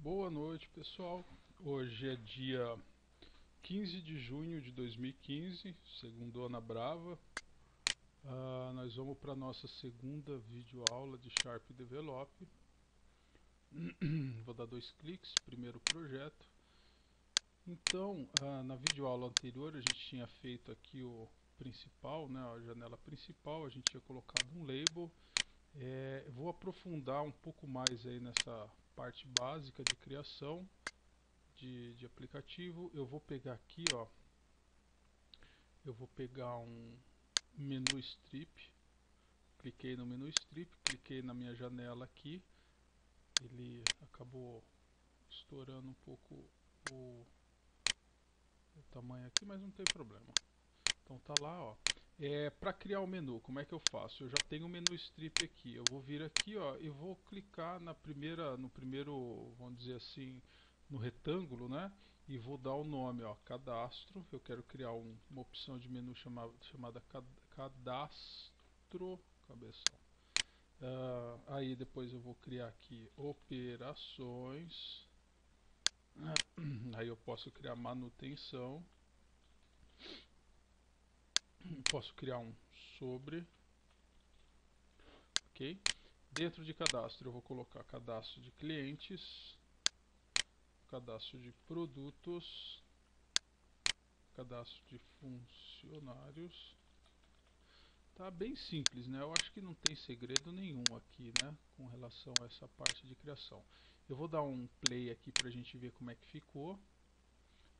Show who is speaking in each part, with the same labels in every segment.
Speaker 1: Boa noite, pessoal. Hoje é dia 15 de junho de 2015, segundona brava. Nós vamos para a nossa segunda videoaula de Sharp Develop. Vou dar dois cliques, primeiro projeto. Então, na videoaula anterior a gente tinha feito aqui o principal, né, a janela principal, a gente tinha colocado um label. Vou aprofundar um pouco mais aí nessa parte básica de criação de aplicativo. Eu vou pegar aqui, ó, eu vou pegar um menu strip, cliquei no menu strip, cliquei na minha janela aqui, ele acabou estourando um pouco o tamanho aqui, mas não tem problema. Então tá lá, ó. Para criar o menu, como é que eu faço? Eu já tenho o menu strip aqui. Eu vou vir aqui, ó, e vou clicar no primeiro, vamos dizer assim, no retângulo, né? E vou dar o nome, ó, cadastro. Eu quero criar uma opção de menu chamada cadastro, cabeção. Aí depois eu vou criar aqui operações. Aí eu posso criar manutenção. Posso criar um sobre, ok? Dentro de cadastro eu vou colocar cadastro de clientes, cadastro de produtos, cadastro de funcionários. Tá bem simples, né? Eu acho que não tem segredo nenhum aqui, né? Com relação a essa parte de criação. Eu vou dar um play aqui para a gente ver como é que ficou.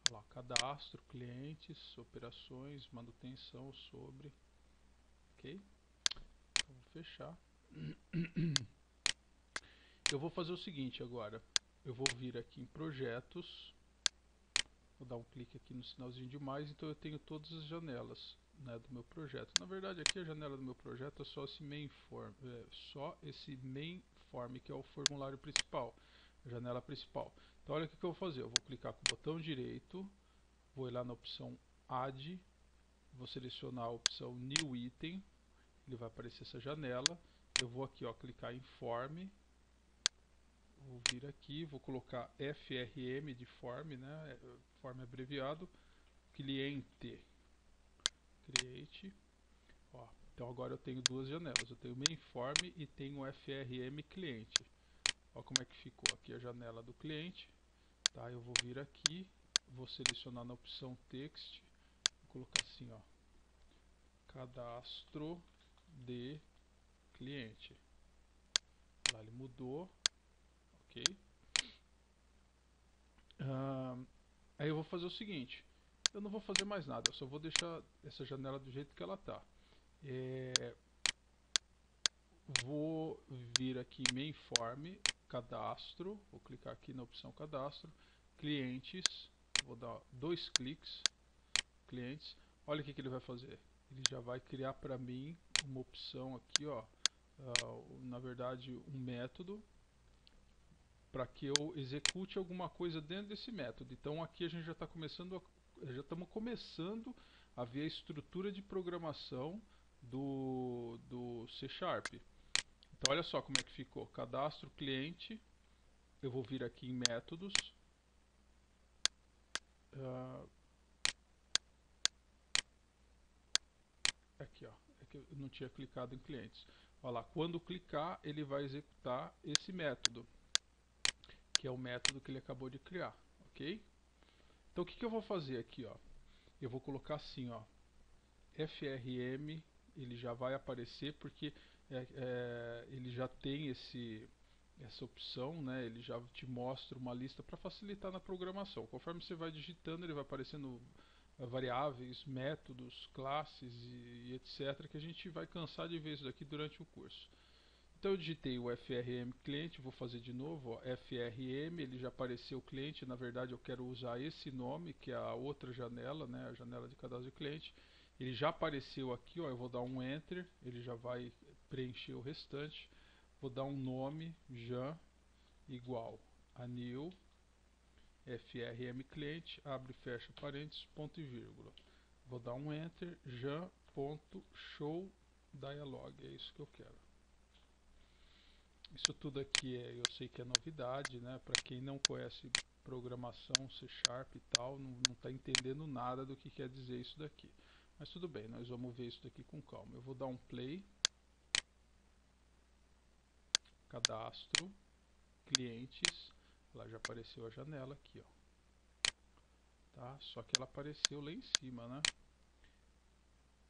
Speaker 1: Olha lá, cadastro, clientes, operações, manutenção sobre, ok? Então vou fechar. Eu vou fazer o seguinte agora. Eu vou vir aqui em projetos. Vou dar um clique aqui no sinalzinho de mais. Então eu tenho todas as janelas, né, do meu projeto. Na verdade aqui a janela do meu projeto é só esse main form, que é o formulário principal. A janela principal. Então olha o que eu vou fazer. Eu vou clicar com o botão direito. Vou ir lá na opção Add. Vou selecionar a opção New Item. Ele vai aparecer essa janela. Eu vou aqui, ó, clicar em Form. Vou vir aqui, vou colocar FRM de form, né? Form abreviado, cliente, create. Ó, então agora eu tenho duas janelas, eu tenho main form e tenho FRM cliente. Ó como é que ficou aqui a janela do cliente. Tá, eu vou vir aqui, vou selecionar na opção text, vou colocar assim, ó, cadastro de cliente. Lá ele mudou, ok. Aí eu vou fazer o seguinte, eu não vou fazer mais nada, eu só vou deixar essa janela do jeito que ela está. Vou vir aqui em main form, cadastro, vou clicar aqui na opção cadastro, clientes, vou dar dois cliques, clientes, olha o que ele vai fazer. Ele já vai criar para mim uma opção aqui, ó, na verdade um método para que eu execute alguma coisa dentro desse método. Então aqui a gente já está já estamos começando a ver a estrutura de programação do C Sharp. Então olha só como é que ficou. Cadastro cliente. Eu vou vir aqui em métodos. Aqui, ó. É que eu não tinha clicado em clientes. Olha lá, quando clicar, ele vai executar esse método, que é o método que ele acabou de criar, ok? Então o que eu vou fazer aqui, ó? Eu vou colocar assim, ó, FRM, ele já vai aparecer porque ele já tem essa opção, né? Ele já te mostra uma lista para facilitar na programação. Conforme você vai digitando, ele vai aparecendo variáveis, métodos, classes e etc. que a gente vai cansar de ver isso daqui durante o curso. Então eu digitei o FRM cliente, vou fazer de novo, ó, FRM, ele já apareceu o cliente, na verdade eu quero usar esse nome, que é a outra janela, né, a janela de cadastro de cliente. Ele já apareceu aqui, ó, eu vou dar um Enter, ele já vai preencher o restante. Vou dar um nome, Jan, igual a new, FRM cliente, abre e fecha parênteses, ponto e vírgula. Vou dar um Enter, Jan.show dialog, é isso que eu quero. Isso tudo aqui eu sei que é novidade, né? Para quem não conhece programação C# e tal, não está entendendo nada do que quer dizer isso daqui. Mas tudo bem, nós vamos ver isso daqui com calma. Eu vou dar um play, cadastro, clientes, lá já apareceu a janela aqui, ó. Tá? Só que ela apareceu lá em cima, né?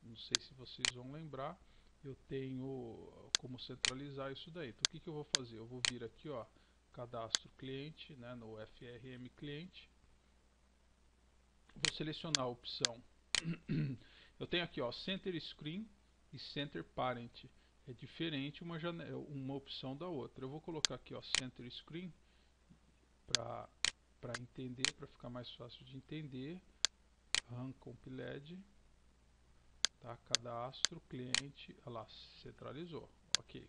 Speaker 1: Não sei se vocês vão lembrar, eu tenho como centralizar isso daí. Então o que eu vou fazer? Eu vou vir aqui, ó, cadastro cliente, né, no FRM cliente. Vou selecionar a opção. Eu tenho aqui, ó, Center Screen e Center Parent. É diferente uma opção da outra. Eu vou colocar aqui, ó, Center Screen para entender, para ficar mais fácil de entender. Run Compiled. Tá? Cadastro, cliente, olha lá, centralizou, ok.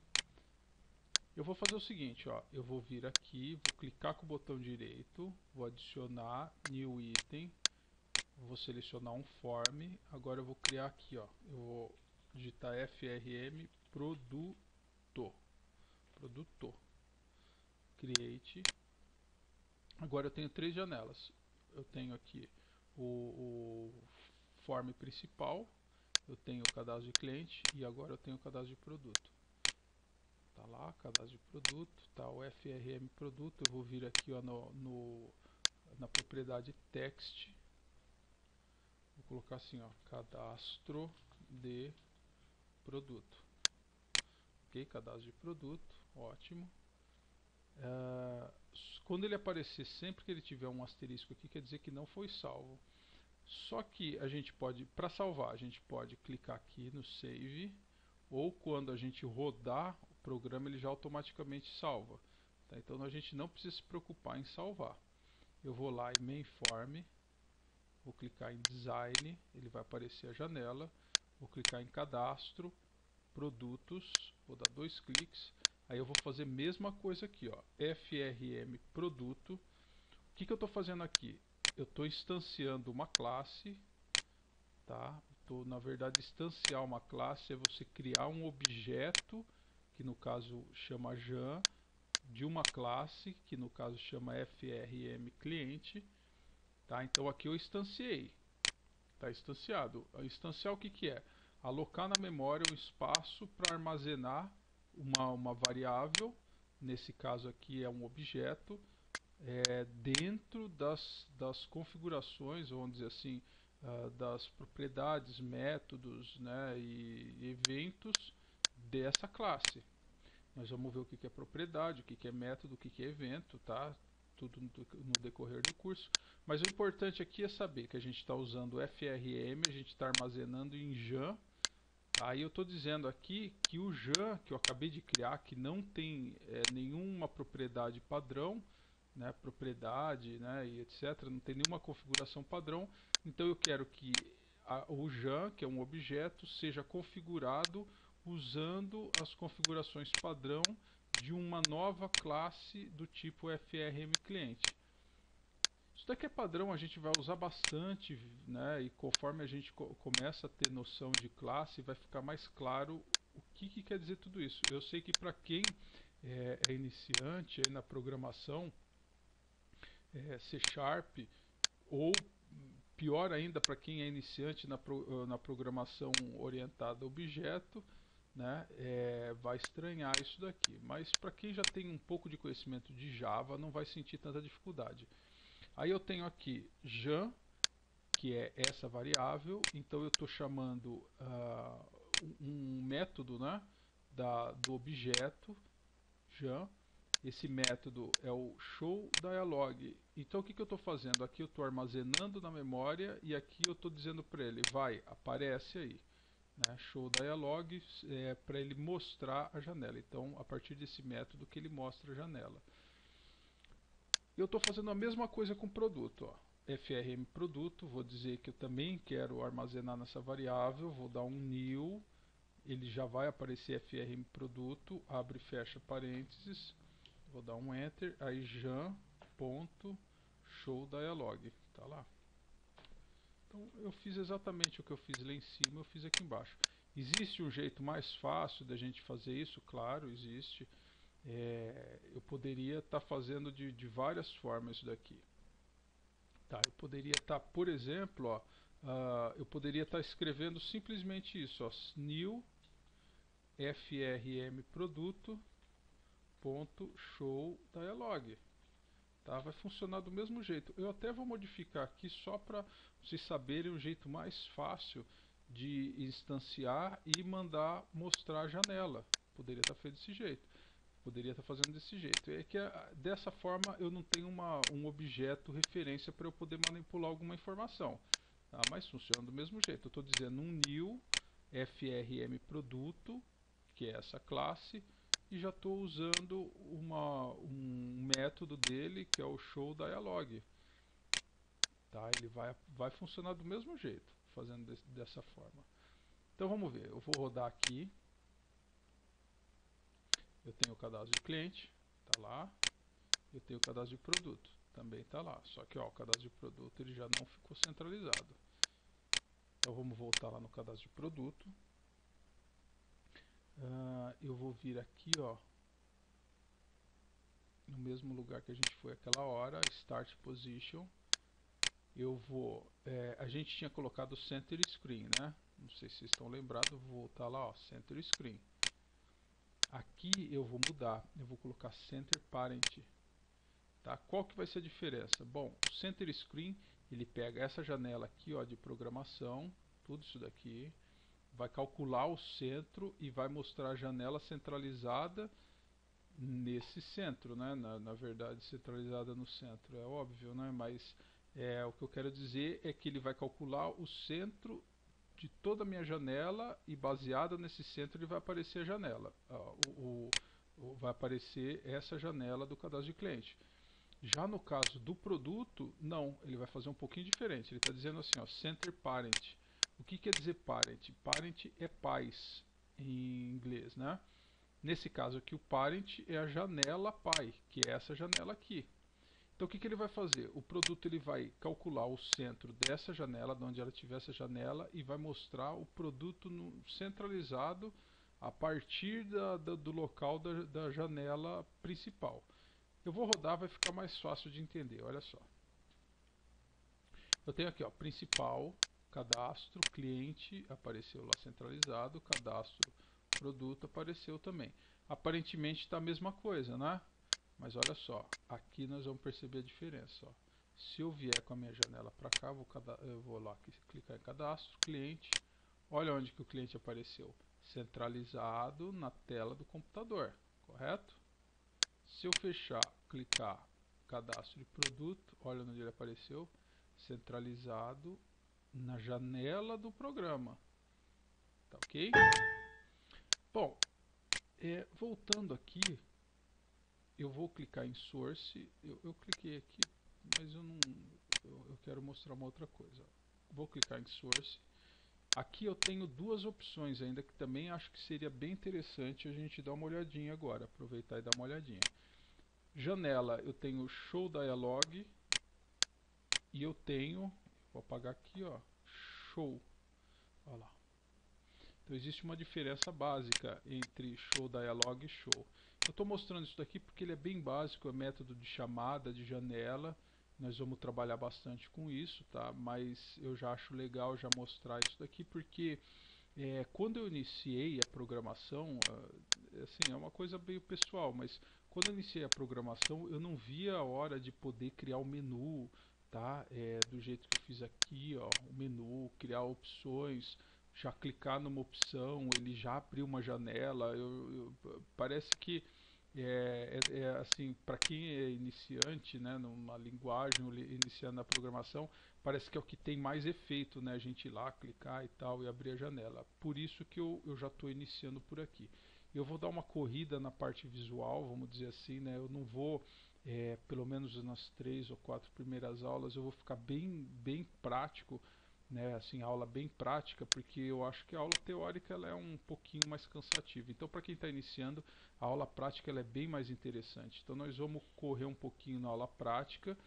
Speaker 1: Eu vou fazer o seguinte, ó, eu vou vir aqui, vou clicar com o botão direito, vou adicionar New Item, vou selecionar um Form, agora eu vou criar aqui, ó, eu vou digitar FRM Produto, Create. Agora eu tenho três janelas, eu tenho aqui o Form principal, eu tenho o cadastro de cliente e agora eu tenho o cadastro de produto. Tá lá, cadastro de produto, tá o FRM produto. Eu vou vir aqui, ó, na propriedade text. Vou colocar assim, ó, cadastro de produto. Ok, cadastro de produto, ótimo. Quando ele aparecer, sempre que ele tiver um asterisco aqui, quer dizer que não foi salvo. Só que a gente pode, para salvar, a gente pode clicar aqui no Save, ou quando a gente rodar o programa, ele já automaticamente salva. Tá? Então a gente não precisa se preocupar em salvar. Eu vou lá em Mainform, vou clicar em Design, ele vai aparecer a janela, vou clicar em Cadastro, Produtos, vou dar 2 cliques, aí eu vou fazer a mesma coisa aqui, ó, FRM Produto. O que eu estou fazendo aqui? Eu estou instanciando uma classe, tá? Na verdade, instanciar uma classe é você criar um objeto, que no caso chama Jan, de uma classe, que no caso chama FRM cliente, tá? Então aqui eu instanciei, tá instanciado. Instanciar o que é? Alocar na memória um espaço para armazenar uma variável, nesse caso aqui é um objeto, dentro das configurações, vamos dizer assim, das propriedades, métodos, né, e eventos dessa classe. Nós vamos ver o que é propriedade, o que é método, o que é evento, tá? Tudo no decorrer do curso. Mas o importante aqui é saber que a gente está usando FRM, a gente está armazenando em Jan. Aí eu estou dizendo aqui que o Jan, que eu acabei de criar, que não tem nenhuma propriedade padrão, né, propriedade, né, e etc. Não tem nenhuma configuração padrão. Então eu quero que o Jan, que é um objeto, seja configurado usando as configurações padrão de uma nova classe do tipo FRM cliente. Isso daqui é padrão, a gente vai usar bastante, né, e conforme a gente começa a ter noção de classe, vai ficar mais claro o que quer dizer tudo isso. Eu sei que para quem é iniciante aí na programação, C# ou pior ainda para quem é iniciante na programação orientada a objeto, né, vai estranhar isso daqui. Mas para quem já tem um pouco de conhecimento de Java, não vai sentir tanta dificuldade. Aí eu tenho aqui Jan, que é essa variável, então eu estou chamando um método, né, do objeto Jan. Esse método é o showDialog. Então o que eu estou fazendo? Aqui eu estou armazenando na memória e aqui eu estou dizendo para ele, vai, aparece aí. Né? showDialog para ele mostrar a janela. Então a partir desse método que ele mostra a janela. Eu estou fazendo a mesma coisa com o produto. Ó. FRM produto, vou dizer que eu também quero armazenar nessa variável, vou dar um new, ele já vai aparecer FRM produto, abre e fecha parênteses. Vou dar um enter, aí jan.showDialog, tá lá. Então eu fiz exatamente o que eu fiz lá em cima, eu fiz aqui embaixo. Existe um jeito mais fácil da gente fazer isso? Claro, existe. eu poderia estar fazendo de várias formas isso daqui. Tá, eu poderia estar, por exemplo, ó, eu poderia estar escrevendo simplesmente isso, ó, new frm produto ponto show dialog, tá? Vai funcionar do mesmo jeito. Eu até vou modificar aqui só para vocês saberem o jeito mais fácil de instanciar e mandar mostrar a janela. Poderia estar feito desse jeito. Poderia estar fazendo desse jeito. É que dessa forma eu não tenho um objeto referência para eu poder manipular alguma informação. Tá? Mas funciona do mesmo jeito. Eu estou dizendo um new frm produto, que é essa classe, e já estou usando um método dele que é o show dialog. Tá? Ele vai funcionar do mesmo jeito, fazendo dessa forma. Então vamos ver. Eu vou rodar aqui. Eu tenho o cadastro de cliente, tá lá. Eu tenho o cadastro de produto, também está lá. Só que ó, o cadastro de produto ele já não ficou centralizado. Então vamos voltar lá no cadastro de produto. Eu vou vir aqui, ó, no mesmo lugar que a gente foi aquela hora, Start Position. Eu vou, a gente tinha colocado Center Screen, né? Não sei se vocês estão lembrados, eu vou voltar lá, ó, Center Screen. Aqui eu vou mudar, eu vou colocar Center Parent. Tá? Qual que vai ser a diferença? Bom, o Center Screen, ele pega essa janela aqui, ó, de programação, tudo isso daqui, vai calcular o centro e vai mostrar a janela centralizada nesse centro, né? Na verdade, centralizada no centro, é óbvio, né? Mas o que eu quero dizer é que ele vai calcular o centro de toda a minha janela e baseado nesse centro ele vai aparecer a janela. Vai aparecer essa janela do cadastro de cliente. Já no caso do produto, não, ele vai fazer um pouquinho diferente. Ele está dizendo assim, ó, Center Parent. O que quer dizer Parent? Parent é pais em inglês, né? Nesse caso aqui, o Parent é a janela pai, que é essa janela aqui. Então o que ele vai fazer? O produto ele vai calcular o centro dessa janela, de onde ela tiver essa janela, e vai mostrar o produto centralizado a partir do local da janela principal. Eu vou rodar, vai ficar mais fácil de entender, olha só. Eu tenho aqui, ó, principal, cadastro, cliente, apareceu lá centralizado, cadastro, produto, apareceu também. Aparentemente está a mesma coisa, né? Mas olha só, aqui nós vamos perceber a diferença, ó. Se eu vier com a minha janela para cá, eu vou lá clicar em cadastro, cliente, olha onde que o cliente apareceu, centralizado na tela do computador, correto? Se eu fechar, clicar cadastro de produto, olha onde ele apareceu, centralizado na janela do programa, tá ok? Bom, voltando aqui, eu vou clicar em source, eu cliquei aqui, mas eu quero mostrar uma outra coisa. Vou clicar em source. Aqui eu tenho duas opções ainda que também acho que seria bem interessante a gente dar uma olhadinha agora, aproveitar e dar uma olhadinha. Janela, eu tenho Show Dialog e eu tenho, vou apagar aqui, ó, Show. Olha lá. Então existe uma diferença básica entre Show Dialog e Show. Eu estou mostrando isso daqui porque ele é bem básico, é método de chamada de janela. Nós vamos trabalhar bastante com isso, tá? Mas eu já acho legal já mostrar isso daqui porque quando eu iniciei a programação, assim, é uma coisa meio pessoal, mas quando eu iniciei a programação, eu não via a hora de poder criar o menu, tá? Do jeito que eu fiz aqui, ó, o menu, criar opções, já clicar numa opção, ele já abriu uma janela. Parece que assim, para quem é iniciante, né, numa linguagem, iniciando a programação, parece que é o que tem mais efeito, né, a gente ir lá, clicar e tal, e abrir a janela. Por isso que eu já estou iniciando por aqui. Eu vou dar uma corrida na parte visual, vamos dizer assim, né, eu não vou, pelo menos nas 3 ou 4 primeiras aulas, eu vou ficar bem prático, né, assim, aula bem prática, porque eu acho que a aula teórica ela é um pouquinho mais cansativa. Então, para quem está iniciando, a aula prática ela é bem mais interessante. Então, nós vamos correr um pouquinho na aula prática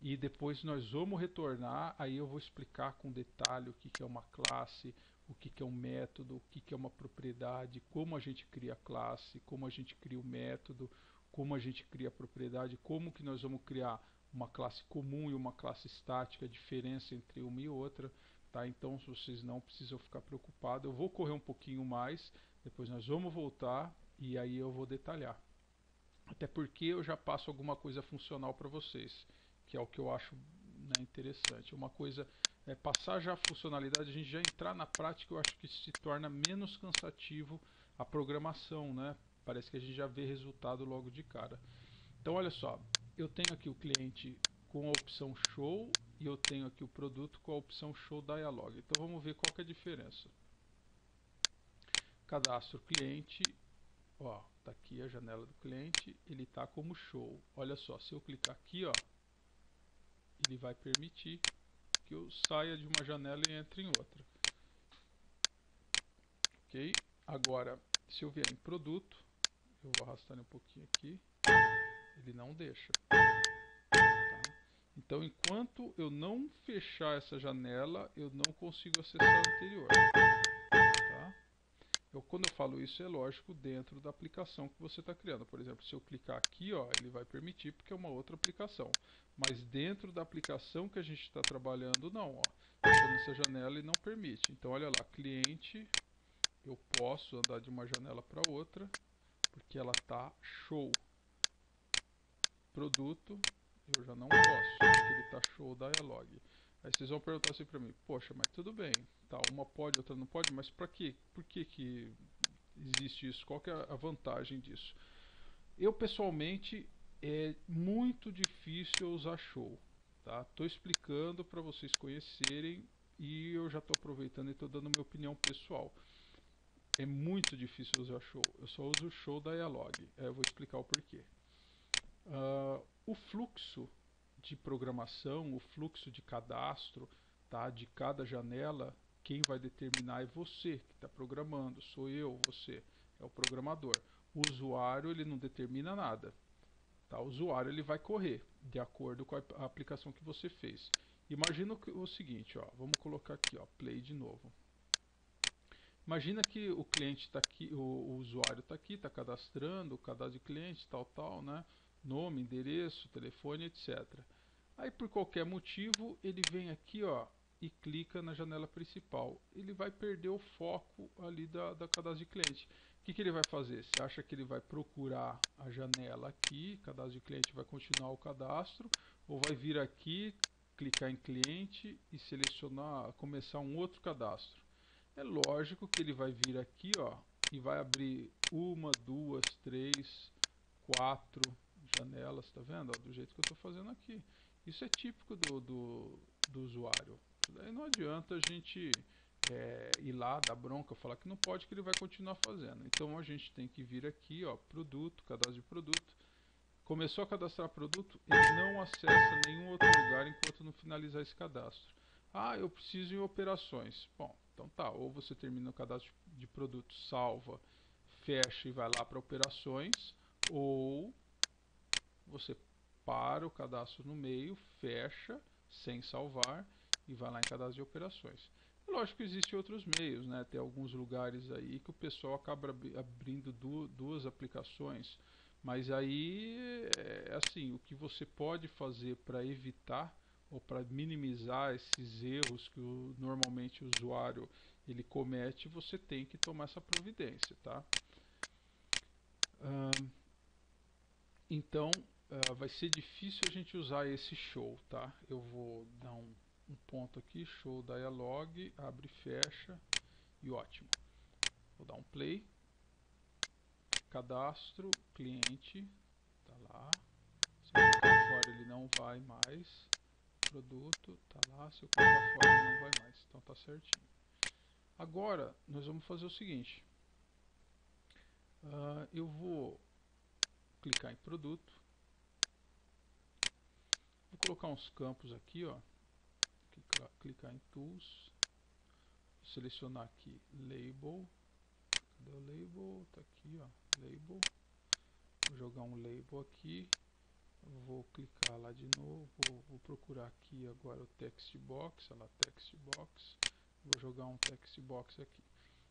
Speaker 1: e depois nós vamos retornar. Aí eu vou explicar com detalhe o que é uma classe, o que que é um método, o que que é uma propriedade, como a gente cria a classe, como a gente cria o método, como a gente cria a propriedade, como que nós vamos criar uma classe comum e uma classe estática, a diferença entre uma e outra, tá? Então vocês não precisam ficar preocupados. Eu vou correr um pouquinho mais, depois nós vamos voltar e aí eu vou detalhar. Até porque eu já passo alguma coisa funcional para vocês, que é o que eu acho, né, interessante. Uma coisa é passar já a funcionalidade, a gente já entrar na prática, eu acho que se torna menos cansativo a programação, né? Parece que a gente já vê resultado logo de cara. Então olha só, eu tenho aqui o cliente com a opção show e eu tenho aqui o produto com a opção show dialog. Então vamos ver qual que é a diferença. Cadastro cliente. Ó, tá aqui a janela do cliente, ele tá como show. Olha só, se eu clicar aqui, ó, ele vai permitir que eu saia de uma janela e entre em outra. Ok? Agora, se eu vier em produto, eu vou arrastar um pouquinho aqui, ele não deixa. Tá? Então, enquanto eu não fechar essa janela, eu não consigo acessar a anterior. Tá? Quando eu falo isso, é lógico, dentro da aplicação que você está criando. Por exemplo, se eu clicar aqui, ó, ele vai permitir porque é uma outra aplicação. Mas dentro da aplicação que a gente está trabalhando, não. Ó. Estou nessa janela e não permite. Então, olha lá, cliente, eu posso andar de uma janela para outra, porque ela está show. Produto, eu já não posso, porque ele está show dialog. Aí vocês vão perguntar assim para mim, poxa, mas tudo bem, tá, uma pode, outra não pode, mas para quê? Por que existe isso? Qual que é a vantagem disso? Eu pessoalmente é muito difícil usar show, tá? Tô explicando para vocês conhecerem e eu já estou aproveitando e estou dando minha opinião pessoal. É muito difícil usar show. Eu só uso show dialog. Eu vou explicar o porquê. O fluxo de programação, o fluxo de cadastro, tá, de cada janela, quem vai determinar é você que está programando, sou eu, você é o programador. O usuário ele não determina nada, tá? O usuário ele vai correr de acordo com a aplicação que você fez. Imagina o seguinte, ó, vamos colocar aqui, ó, play de novo. Imagina que o cliente está aqui, o usuário está aqui, está cadastrando, o cadastro de cliente, tal, né? Nome, endereço, telefone, etc. Aí por qualquer motivo ele vem aqui, ó, e clica na janela principal. Ele vai perder o foco ali da cadastro de cliente. O que ele vai fazer? Você acha que ele vai procurar a janela aqui, cadastro de cliente, vai continuar o cadastro, ou vai vir aqui, clicar em cliente e selecionar, começar um outro cadastro? É lógico que ele vai vir aqui, ó, e vai abrir uma, duas, três, quatro janelas, tá vendo? Ó, do jeito que eu estou fazendo aqui. Isso é típico do usuário. Isso daí não adianta a gente ir lá, dar bronca, falar que não pode, que ele vai continuar fazendo. Então a gente tem que vir aqui, ó, produto, cadastro de produto. Começou a cadastrar produto, ele não acessa nenhum outro lugar enquanto não finalizar esse cadastro. Ah, eu preciso em operações. Bom, então tá, ou você termina o cadastro de produto, salva, fecha e vai lá para operações, ou você para o cadastro no meio, fecha, sem salvar, e vai lá em cadastro de operações. Lógico que existem outros meios, né? Tem alguns lugares aí que o pessoal acaba abrindo duas aplicações, mas aí é assim, o que você pode fazer para evitar ou para minimizar esses erros que normalmente o usuário ele comete, você tem que tomar essa providência, tá? Então, vai ser difícil a gente usar esse show, tá? Eu vou dar um ponto aqui, show dialog, abre e fecha, e ótimo. Vou dar um play, cadastro, cliente, tá lá. Se eu clicar fora ele não vai mais, produto, tá lá. Se eu clicar fora ele não vai mais, então tá certinho. Agora, nós vamos fazer o seguinte. Eu vou clicar em produto, vou colocar uns campos aqui, ó. Clicar em Tools, selecionar aqui Label, cadê o Label? Tá aqui, ó, Label, vou jogar um Label aqui, vou clicar lá de novo, vou procurar aqui agora o Text Box, olha lá, Text Box, Vou jogar um text box aqui.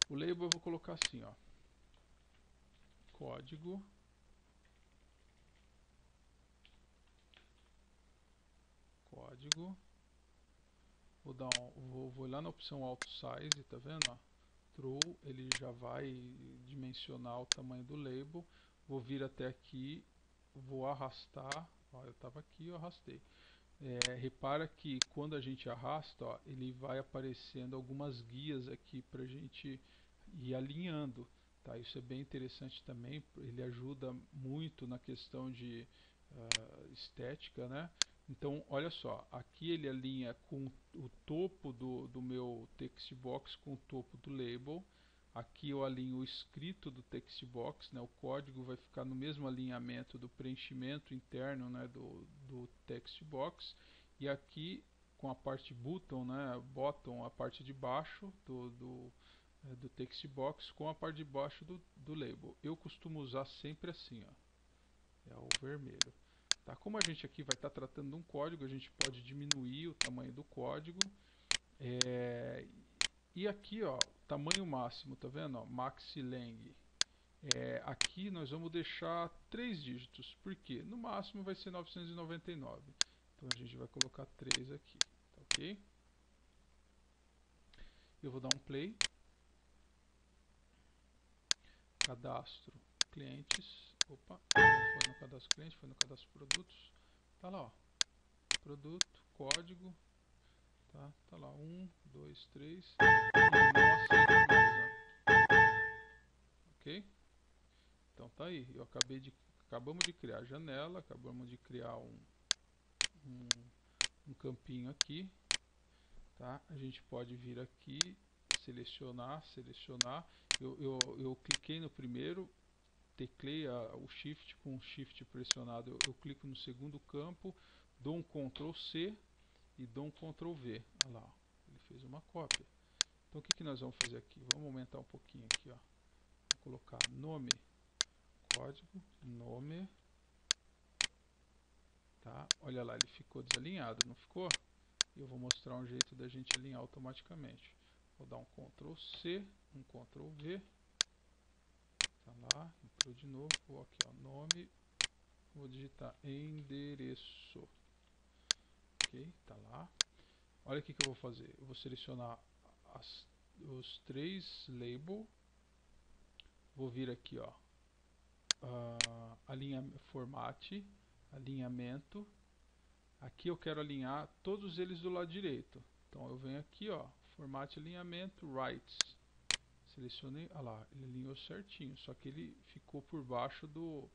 Speaker 1: O label eu vou colocar assim, ó. Código. Código. Vou lá na opção Auto Size, tá vendo? Ó? True, ele já vai dimensionar o tamanho do label. Vou vir até aqui, vou arrastar. Ó, eu estava aqui, eu arrastei. Repara que quando a gente arrasta, ó, ele vai aparecendo algumas guias aqui para a gente ir alinhando. Tá? Isso é bem interessante também, ele ajuda muito na questão de estética, né? Então, olha só, aqui ele alinha com o topo do meu text box com o topo do label. Aqui eu alinho o escrito do text box, né? O código vai ficar no mesmo alinhamento do preenchimento interno, né? do text box. E aqui com a parte button, né? Bottom, a parte de baixo do text box com a parte de baixo do label. Eu costumo usar sempre assim, ó. É o vermelho. Tá? Como a gente aqui vai estar tratando de um código, a gente pode diminuir o tamanho do código. E aqui, ó, tamanho máximo, tá vendo? Ó, maxileng. Aqui nós vamos deixar 3 dígitos, porque no máximo vai ser 999. Então a gente vai colocar 3 aqui, tá ok? Eu vou dar um play. Cadastro clientes. Opa, não foi no cadastro cliente, foi no cadastro produtos. Tá lá, ó. Produto, código. Tá lá, 1, 2, 3. Ele não aceita mais, ó. Ok? Então tá aí. Acabamos de criar a janela, acabamos de criar um campinho aqui. Tá? A gente pode vir aqui, selecionar. Eu cliquei no primeiro, teclei o Shift, com o Shift pressionado eu clico no segundo campo, dou um Ctrl C e dou um Ctrl V. Olha lá, ó, ele fez uma cópia. Então o que nós vamos fazer aqui? Vamos aumentar um pouquinho aqui, ó. Vou colocar nome, código, nome. Tá? Olha lá, ele ficou desalinhado, não ficou? Eu vou mostrar um jeito da gente alinhar automaticamente. Vou dar um Ctrl C, um Ctrl V. Tá lá, entrou de novo. Vou aqui, ó, nome. Vou digitar endereço. Ok, tá lá. Olha o que eu vou fazer. Eu vou selecionar os 3 labels. Vou vir aqui, ó, formate, alinhamento. Aqui eu quero alinhar todos eles do lado direito. Então eu venho aqui, ó, formate, alinhamento, rights. Selecionei, olha lá, ele alinhou certinho, só que ele ficou por baixo do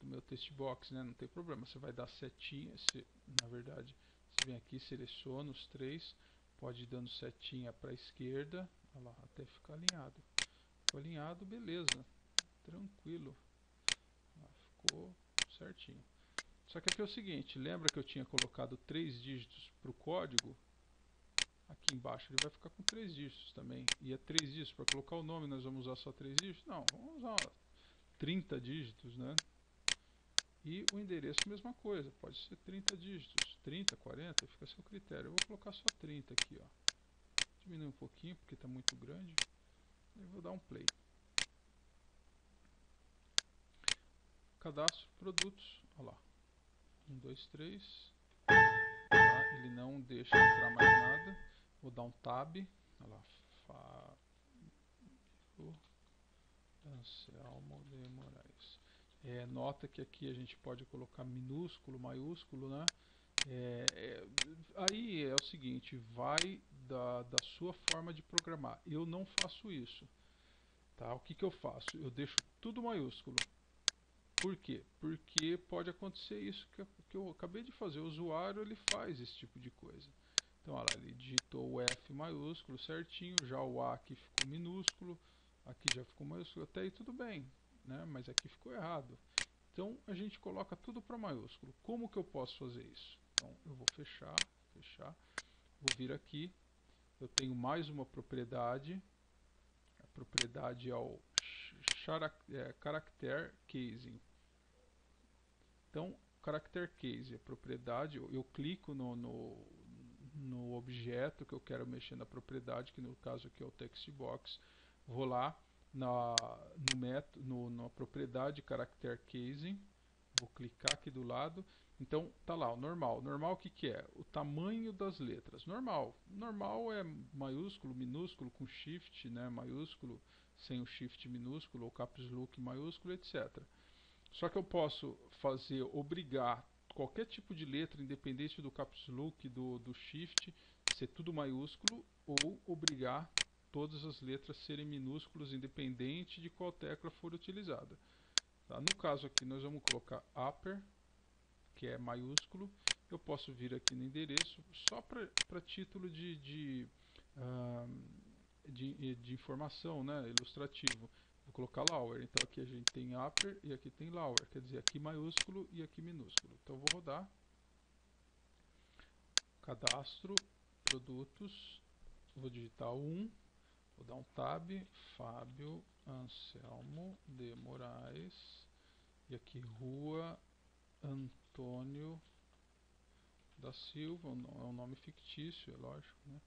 Speaker 1: meu text box, né? Não tem problema, você vai dar setinha, na verdade, você vem aqui, seleciona os 3, pode ir dando setinha para a esquerda, olha lá, até ficar alinhado. Ficou alinhado, beleza, tranquilo, ficou certinho. Só que aqui é o seguinte, lembra que eu tinha colocado 3 dígitos para o código? Aqui embaixo ele vai ficar com 3 dígitos também. E é 3 dígitos, para colocar o nome nós vamos usar só 3 dígitos? Não, vamos usar 30 dígitos, né? E o endereço, mesma coisa, pode ser 30 dígitos, 30, 40, fica a seu critério. Eu vou colocar só 30 aqui, ó. Diminuir um pouquinho porque está muito grande. E vou dar um play. Cadastro produtos, olha lá. 1, 2, 3. Tá? Ele não deixa entrar mais nada. Vou dar um tab. Olha lá. Fábio Anselmo de Moraes. Nota que aqui a gente pode colocar minúsculo, maiúsculo, né? Aí é o seguinte, vai da sua forma de programar. Eu não faço isso. Tá? O que eu faço? Eu deixo tudo maiúsculo. Por quê? Porque pode acontecer isso que eu acabei de fazer. O usuário ele faz esse tipo de coisa. Então, olha lá, ele digitou o F maiúsculo certinho, já o A aqui ficou minúsculo, aqui já ficou maiúsculo, até aí tudo bem, né? Mas aqui ficou errado. Então, a gente coloca tudo para maiúsculo. Como que eu posso fazer isso? Então, eu vou fechar, vou vir aqui, eu tenho mais uma propriedade, a propriedade é o character casing. Então, character case, a propriedade, eu clico no objeto que eu quero mexer na propriedade, que no caso aqui é o text box. Vou lá no método, na propriedade character casing, vou clicar aqui do lado. Então tá lá o normal. Normal o que que é? O tamanho das letras. Normal. Normal é maiúsculo, minúsculo com shift, né? Maiúsculo sem o shift minúsculo ou caps lock maiúsculo, etc. Só que eu posso obrigar qualquer tipo de letra, independente do caps lock, do shift, ser tudo maiúsculo, ou obrigar todas as letras serem minúsculas, independente de qual tecla for utilizada. Tá? No caso aqui, nós vamos colocar upper, que é maiúsculo. Eu posso vir aqui no endereço, só para título de informação, né, ilustrativo. Vou colocar lower. Então aqui a gente tem upper e aqui tem lower, quer dizer, aqui maiúsculo e aqui minúsculo. Então eu vou rodar. Cadastro, produtos, vou digitar 1, vou dar um tab, Fábio Anselmo de Moraes, e aqui Rua Antônio da Silva, é um nome fictício, é lógico, né?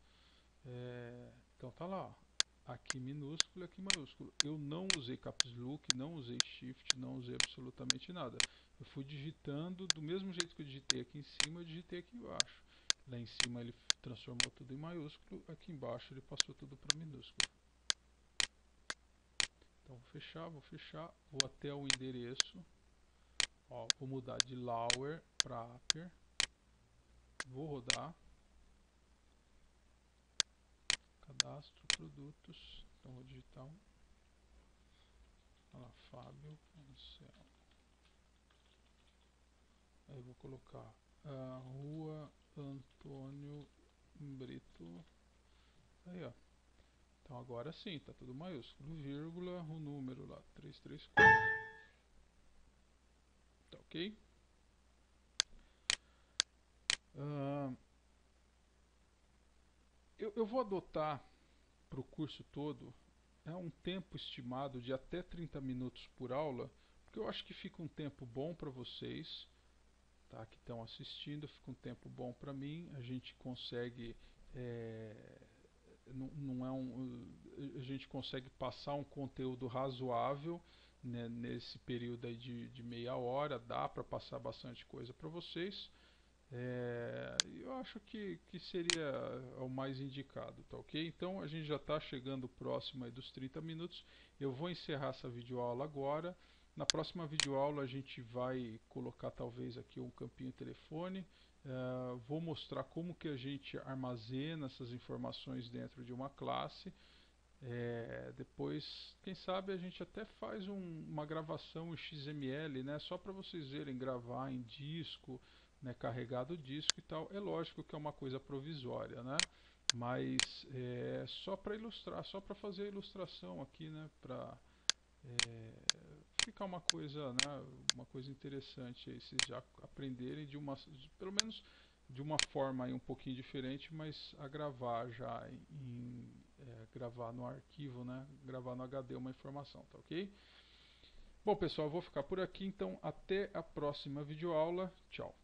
Speaker 1: Então tá lá, ó. Aqui minúsculo e aqui maiúsculo. Eu não usei caps lock, não usei shift, não usei absolutamente nada. Eu fui digitando do mesmo jeito que eu digitei aqui em cima, eu digitei aqui embaixo. Lá em cima ele transformou tudo em maiúsculo, aqui embaixo ele passou tudo para minúsculo. Então vou fechar, vou até o endereço. Ó, vou mudar de lower para upper. Vou rodar. Cadastro, produtos. Então vou digitar um. Olha lá, Fábio Anselmo. Aí vou colocar Rua Antônio Brito. Aí, ó. Então agora sim, tá tudo maiúsculo. Vírgula, o número lá, 334. Tá ok? Eu vou adotar para o curso todo um tempo estimado de até 30 minutos por aula, porque eu acho que fica um tempo bom para vocês, tá, que estão assistindo, fica um tempo bom para mim, a gente consegue a gente consegue passar um conteúdo razoável, né, nesse período aí de meia hora, dá para passar bastante coisa para vocês. Eu acho que seria o mais indicado, tá ok? Então a gente já está chegando próximo aí dos 30 minutos. Eu vou encerrar essa videoaula agora. Na próxima videoaula a gente vai colocar talvez aqui um campinho telefone. Vou mostrar como que a gente armazena essas informações dentro de uma classe. Depois, quem sabe a gente até faz uma gravação em XML, né? Só para vocês verem, gravar em disco, né, carregado o disco e tal. É lógico que é uma coisa provisória, né? Mas só para ilustrar, só para fazer a ilustração aqui, né? Para ficar uma coisa, né? Uma coisa interessante aí, vocês já aprenderem pelo menos de uma forma aí um pouquinho diferente, mas a gravar já gravar no arquivo, né? Gravar no HD uma informação, tá ok? Bom, pessoal, eu vou ficar por aqui, então até a próxima videoaula. Tchau.